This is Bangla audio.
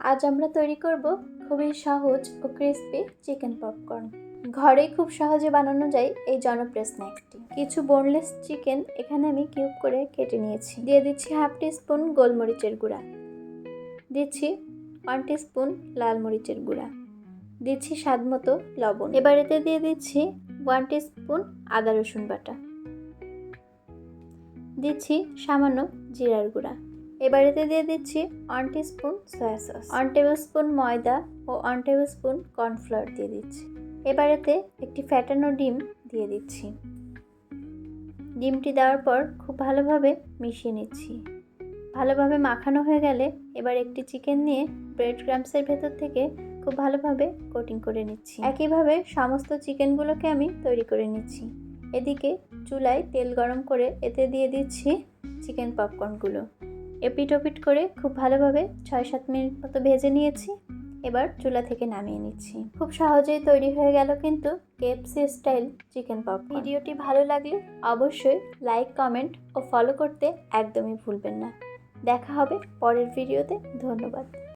আজ আমরা তৈরি করব খুবই সহজ ও ক্রিস্পি চিকেন পপকর্ন। ঘরেই খুব সহজে বানানো যায় এই জনপ্রিয় স্ন্যাকটি। কিছু বোনলেস চিকেন এখানে আমি কিউব করে কেটে নিয়েছি। দিয়ে দিচ্ছি হাফ টিস্পুন গোলমরিচের গুঁড়া, দিচ্ছি 1 টিস্পুন লাল মরিচের গুঁড়া, দিচ্ছি স্বাদ মতো লবণ। এবার এতে দিয়ে দিচ্ছি 1 টিস্পুন আদা রসুন বাটা, দিচ্ছি সামান্য জিরার গুঁড়া। এবার এতে দিয়ে দিচ্ছি 1 টিস্পুন সয়া সস, 1 টেবিলস্পুন ময়দা ও 1 টেবিলস্পুন কর্নফ্লাওয়ার দিয়ে দিচ্ছি। এবার এতে একটি ফ্যাটানো ডিম দিয়ে দিচ্ছি। ডিমটি দেওয়ার পর খুব ভালোভাবে মিশিয়ে নিচ্ছি। ভালোভাবে মাখানো হয়ে গেলে এবার একটি চিকেন নিয়ে ব্রেড ক্রাম্বসের ভেতর থেকে খুব ভালোভাবে কোটিং করে নিচ্ছি। একইভাবে সমস্ত চিকেনগুলোকে আমি তৈরি করে নিচ্ছি। এদিকে চুলায় তেল গরম করে এতে দিয়ে দিচ্ছি চিকেন পপকর্নগুলো। এপিট ওপিট করে খুব ভালোভাবে 6-7 মিনিট মতো ভেজে নিয়েছি। এবার চুলা থেকে নামিয়ে নিচ্ছি। খুব সহজেই তৈরি হয়ে গেল কিন্তু কেএফসি স্টাইল চিকেন পপকর্ন। ভিডিওটি ভালো লাগলে অবশ্যই লাইক, কমেন্ট ও ফলো করতে একদমই ভুলবেন না। দেখা হবে পরের ভিডিওতে। ধন্যবাদ।